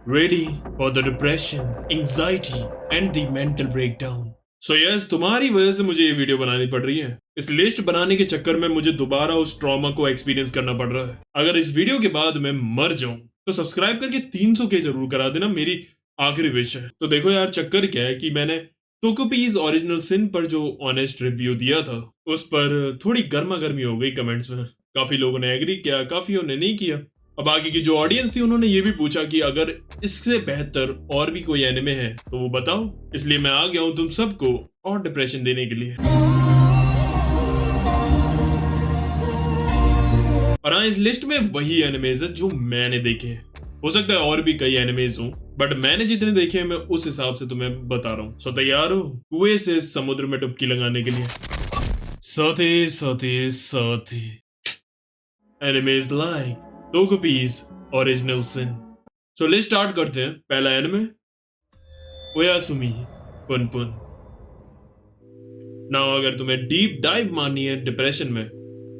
ready for the depression, anxiety and the mental breakdown. So yes, तुम्हारी वजह से मुझे ये वीडियो बनानी पड़ रही है। इस लिस्ट बनाने के चक्कर में मुझे दोबारा उस ट्रॉमा को एक्सपीरियंस करना पड़ रहा है। अगर इस वीडियो के बाद मैं मर जाऊं तो सब्सक्राइब करके 300 के जरूर करा देना, मेरी आखिरी विश है। तो देखो यार, चक्कर क्या है कि मैंने टोकोपीज ओरिजिनल सिन पर जो ऑनेस्ट रिव्यू दिया था उस पर थोड़ी गर्मा गर्मी हो गई कमेंट्स में। काफी लोगों ने एग्री किया, काफियों ने नहीं किया। अब बाकी की जो ऑडियंस थी उन्होंने ये भी पूछा कि अगर इससे बेहतर और भी कोई एनिमे है तो वो बताओ। इसलिए मैं आ गया हूं तुम सबको और डिप्रेशन देने के लिए। और हाँ, इस लिस्ट में वही एनिमेज है जो मैंने देखे हैं। हो सकता है और भी कई एनिमेज हों, बट मैंने जितने देखे हैं मैं उस हिसाब से तुम्हें बता रहा हूँ। सो तैयार हो कुएं से समुद्र में डुबकी लगाने के लिए? साथी साथी साथी एनिमेज लाइक टोकोपीज ओरिजिनल सिन। सो लिस्ट स्टार्ट करते हैं। पहला एनिमे ओयासुमी पुनपुन। नाउ अगर तुम्हें डीप डाइव मारनी है डिप्रेशन में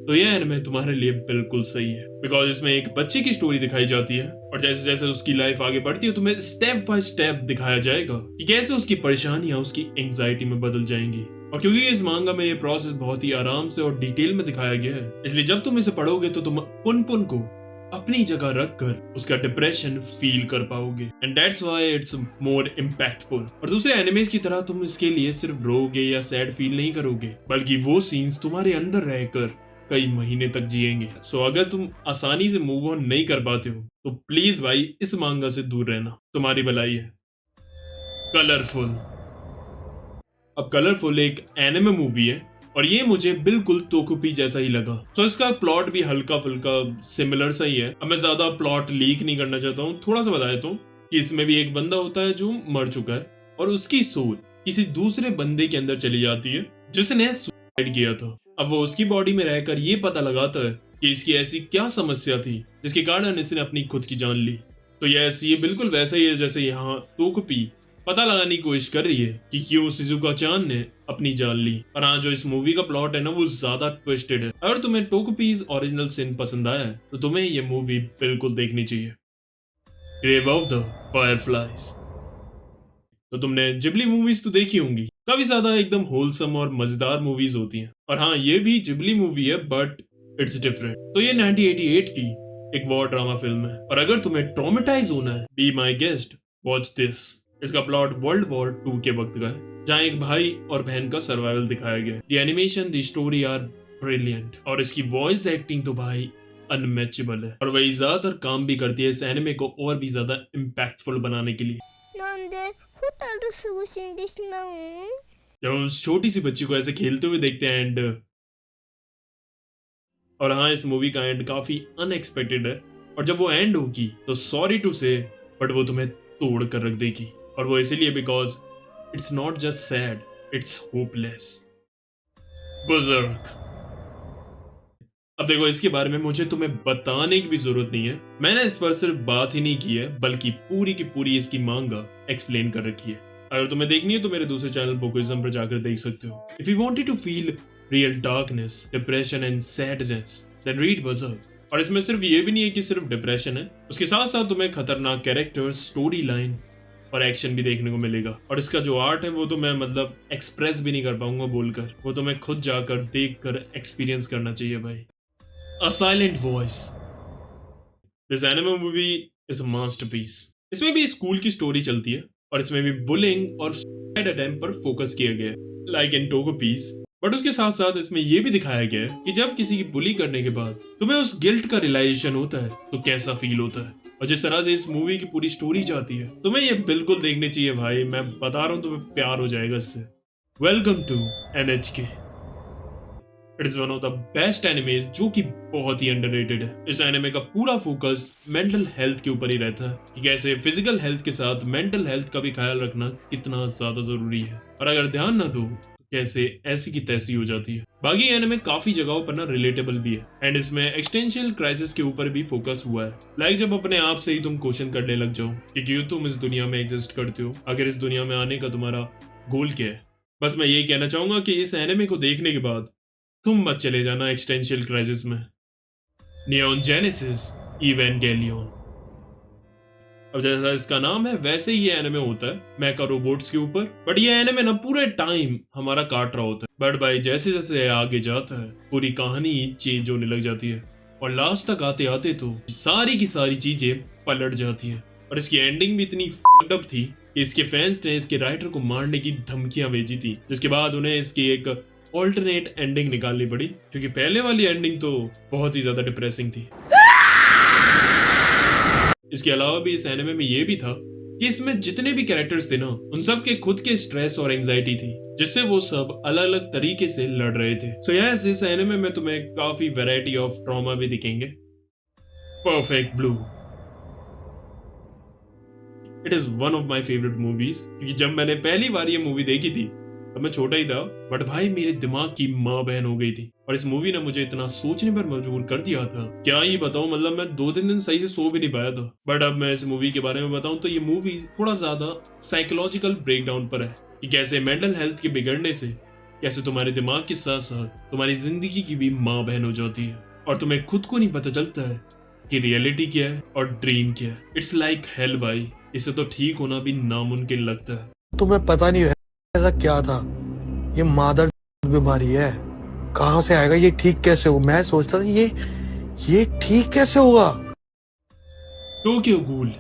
तो यह एनिमे तुम्हारे लिए बिल्कुल सही है, बिकॉज इसमें एक बच्चे की स्टोरी दिखाई जाती है और जैसे जैसे उसकी लाइफ आगे बढ़ती है तुम्हें स्टेप बाय स्टेप दिखाया जाएगा कि कैसे उसकी परेशानियां उसकी एंग्जाइटी में बदल जाएंगी। और क्योंकि इस मांगा में ये प्रोसेस बहुत ही आराम से और डिटेल में दिखाया गया है, इसलिए जब तुम इसे पढ़ोगे तो तुम पुनपुन को अपनी जगह रखकर उसका डिप्रेशन फील कर पाओगे, and that's why it's more impactful. और दूसरे एनिमेज की तरह तुम इसके लिए सिर्फ रोगे या सैड फील नहीं करोगे, बल्कि वो सीन्स तुम्हारे अंदर रहकर कई महीने तक जिएंगे। सो अगर तुम आसानी से मूव ऑन नहीं कर पाते हो तो प्लीज भाई इस मांगा से दूर रहना, तुम्हारी भलाई है। कलरफुल। अब कलरफुल एक एनिमे मूवी है और ये मुझे बिल्कुल टोकोपी जैसा ही लगा। सो इसका प्लॉट भी हल्का फुल्का सिमिलर सा ही है। अब मैं ज्यादा प्लॉट लीक नहीं करना चाहता हूँ, थोड़ा सा बता देता हूँ कि इसमें भी एक बंदा होता है जो मर चुका है और उसकी सोल किसी दूसरे बंदे के अंदर चली जाती है जिसने सुसाइड किया था। अब वो उसकी बॉडी में रहकर ये पता लगाता है कि इसकी ऐसी क्या समस्या थी जिसके कारण इसने अपनी खुद की जान ली। तो ये बिल्कुल वैसा ही है जैसे यहाँ टोकोपी पता लगाने की कोशिश कर रही है कि क्यों शिजुका चान ने अपनी जान ली। और हाँ, जो इस मूवी का प्लॉट है ना वो ज्यादा ट्विस्टेड है। अगर तुम्हें टोकोपीज ओरिजिनल सिन पसंद आया है तो तुम्हें ये मूवी बिल्कुल देखनी चाहिए। Grave of the fireflies. तो तुमने जिबली मूवीज तो देखी होंगी, काफी ज्यादा एकदम होलसम और मजेदार मूवीज होती हैं। और हाँ, ये भी जिबली मूवी है बट इट्स डिफरेंट। तो ये 1988 की एक वॉर ड्रामा फिल्म है और अगर तुम्हें ट्रॉमेटाइज होना है, be my guest, watch this. इसका प्लॉट वर्ल्ड वॉर 2 के वक्त का है जहाँ एक भाई और बहन का सर्वाइवल दिखाया गया है। The animation, the story are brilliant और इसकी वॉइस एक्टिंग तो भाई अनमैचेबल है। और वही ज्यादातर काम भी करती है इस एनिमे को और भी ज्यादा इम्पैक्टफुल बनाने के लिए। なんでホタルすぐ死んでしまうん जब हम उस छोटी सी बच्ची को ऐसे खेलते हुए देखते हैं एंड और हाँ, इस मूवी का एंड काफी अनएक्सपेक्टेड है और जब वो एंड होगी तो सॉरी टू से बट वो तुम्हें तोड़ कर रख देगी। और वो इसीलिए because it's not just sad, it's hopeless. Berserk. अब देखो, इसके बारे में मुझे तुम्हें बताने की भी जरूरत नहीं है, मैंने इस पर सिर्फ बात ही नहीं की है बल्कि पूरी की पूरी इसकी मांगा एक्सप्लेन कर रखी है। अगर तुम्हें देखनी है तो मेरे दूसरे चैनल बुकिज्म पर जाकर देख सकते हो। If you wanted to feel real darkness, depression and sadness, then read Berserk. और इसमें सिर्फ ये भी नहीं है कि सिर्फ डिप्रेशन है, उसके साथ साथ तुम्हें खतरनाक कैरेक्टर्स, स्टोरी लाइन और एक्शन भी देखने को मिलेगा। और इसका जो आर्ट है वो तो मैं मतलब एक्सप्रेस भी नहीं कर पाऊंगा बोलकर, वो तो मैं खुद जाकर देख कर एक्सपीरियंस करना चाहिए भाई। A Silent Voice. This anime movie is a masterpiece. इसमें भी स्कूल की स्टोरी चलती है और इसमें भी बुलिंग और सुसाइड अटेम्प्ट पर फोकस किया गया है लाइक इन टोकोपीज। बट उसके साथ साथ इसमें यह भी दिखाया गया है कि जब किसी की बुली करने के बाद तुम्हें उस गिल्ट का रियलाइजेशन होता है तो कैसा फील होता है। और जिस तरह से इस मूवी की पूरी स्टोरी जाती है तुम्हें ये बिल्कुल देखनी चाहिए भाई, मैं बता रहा हूँ तुम्हें प्यार हो जाएगा इससे। Welcome to NHK। It is one of the best animes जो कि बहुत ही अंडररेटेड है। इस एनिमे का पूरा फोकस मेंटल हेल्थ के ऊपर ही रहता है कि कैसे फिजिकल हेल्थ के साथ मेंटल हेल्थ का भी ख्याल रखना कितना ज्यादा जरूरी है, और अगर ध्यान ना दो कैसे ऐसी की तैसी हो जाती है। बाकी एनिमे काफी जगहों पर ना रिलेटेबल भी है एंड इसमें एक्सटेंशियल क्राइसिस के ऊपर भी फोकस हुआ है। लाइक जब अपने आप से ही तुम क्वेश्चन करने लग जाओ कि क्यों तुम इस दुनिया में एग्जिस्ट करते हो, अगर इस दुनिया में आने का तुम्हारा गोल क्या है। बस मैं यही कहना चाहूंगा कि इस एनिमे को देखने के बाद तुम मत चले जाना एक्सटेंशियल क्राइसिस में। Neon genesis Evangelion. अब जैसा इसका नाम है वैसे ही ये एनिमे होता है मैका रोबोट्स के ऊपर, बट ये एनिमे ना पूरे टाइम हमारा काट रहा होता है। बट भाई जैसे जैसे आगे जाता है पूरी कहानी चेंज होने लग जाती है और लास्ट तक आते आते तो सारी की सारी चीजें पलट जाती है। और इसकी एंडिंग भी इतनी फक्ड अप थी कि इसके फैंस ने इसके राइटर को मारने की धमकियां भेजी थी, जिसके बाद उन्हें इसकी एक ऑल्टरनेट एंडिंग निकालनी पड़ी, क्योंकि पहले वाली एंडिंग तो बहुत ही ज्यादा डिप्रेसिंग थी। इसके अलावा भी इस एनिमे में ये भी था कि इसमें जितने भी कैरेक्टर्स थे ना उन सब के खुद के स्ट्रेस और एंजाइटी थी, जिससे वो सब अलग अलग तरीके से लड़ रहे थे। सो यस, इस एनिमे में तुम्हें काफी वैरायटी ऑफ ट्रॉमा भी दिखेंगे। Perfect blue, it is one of my favourite movies, क्योंकि जब मैंने पहली बार ये मूवी देखी थी तब मैं छोटा ही था, बट भाई मेरे दिमाग की माँ बहन हो गई थी और इस मूवी ने मुझे इतना सोचने पर मजबूर कर दिया था, क्या ही बताऊं। मतलब मैं 2-3 दिन सही से सो भी नहीं पाया था। बट अब मैं इस मूवी के बारे में बताऊं तो ये मूवी थोड़ा ज्यादा साइकोलॉजिकल ब्रेकडाउन पर है कि कैसे मेंटल हेल्थ के बिगड़ने से कैसे तुम्हारे दिमाग के साथ साथ तुम्हारी जिंदगी की भी माँ बहन हो जाती है और तुम्हें खुद को नहीं पता चलता है कि रियलिटी क्या है और ड्रीम क्या है। इट्स लाइक हेल भाई, इसे तो ठीक होना भी नामुमकिन लगता है। तुम्हें पता नहीं है ऐसा क्या था, ये मादर बीमारी है, कहां से आएगा, ये ठीक कैसे हो। मैं सोचता था ये ठीक कैसे होगा। टोक्यो गूल,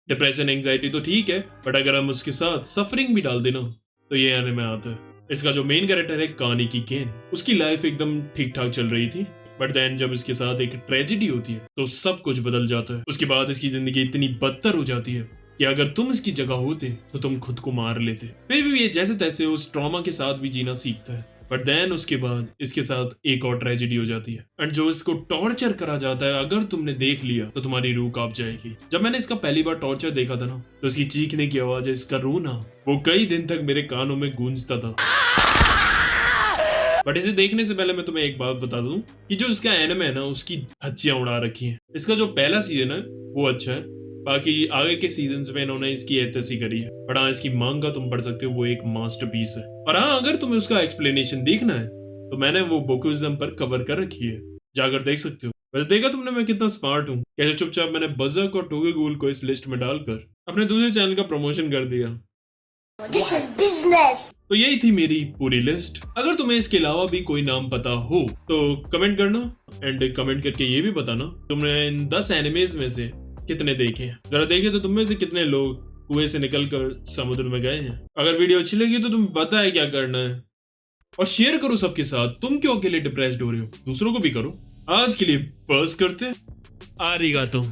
डिप्रेशन एंजाइटी तो ठीक है, बट अगर हम उसके साथ सफरिंग भी डाल देना तो ये आने में आता है। इसका जो मेन कैरेक्टर है कानी की केन, उसकी लाइफ एकदम ठीक ठाक चल रही थी, बट देन जब इसके साथ एक ट्रेजेडी होती है तो सब कुछ बदल जाता है। उसके बाद इसकी जिंदगी इतनी बदतर हो जाती है कि अगर तुम इसकी जगह होते तो तुम खुद को मार लेते। फिर भी ये जैसे तैसे उस ट्रॉमा के साथ भी जीना सीखता है, बट देन उसके बाद इसके साथ एक और ट्रेजेडी हो जाती है एंड जो इसको टॉर्चर करा जाता है, अगर तुमने देख लिया तो तुम्हारी रूह कांप जाएगी। जब मैंने इसका पहली बार टॉर्चर देखा था ना तो इसकी चीखने की आवाज, इसका रोना, वो कई दिन तक मेरे कानों में गूंजता था। बट इसे देखने से पहले मैं तुम्हें एक बात बता दूं कि जो इसका एनिमे है ना उसकी धज्जियां उड़ा रखी हैं। इसका जो पहला सीजन है वो अच्छा है, बाकी आगे के सीजन्स में इन्होंने इसकी एहतसी करी है, बट हाँ इसकी मांगा तुम पढ़ सकते हो, वो एक मास्टरपीस है। और हाँ अगर तुम्हें उसका एक्सप्लेनेशन देखना है तो मैंने वो बोकुइज्म पर कवर कर रखी है, जाकर देख सकते हो। वैसे देखा तुमने मैं कितना स्मार्ट हूँ, कैसे चुपचाप मैंने बज़क और टोक्यो गूल को इस लिस्ट में डालकर अपने दूसरे चैनल का प्रमोशन कर दिया। This is business. तो यही थी मेरी पूरी लिस्ट। अगर तुम्हें इसके अलावा भी कोई नाम पता हो तो कमेंट करना एंड कमेंट करके ये भी बताना तुमने इन 10 एनिमेज में से कितने देखे हैं। जरा देखे तो तुम में से कितने लोग कुएं से निकलकर समुद्र में गए हैं। अगर वीडियो अच्छी लगी तो तुम्हें पता है क्या करना है और शेयर करो सबके साथ। तुम क्यों अकेले डिप्रेस्ड हो रहे हो, दूसरों को भी करो। आज के लिए बस करते, आरिगातो।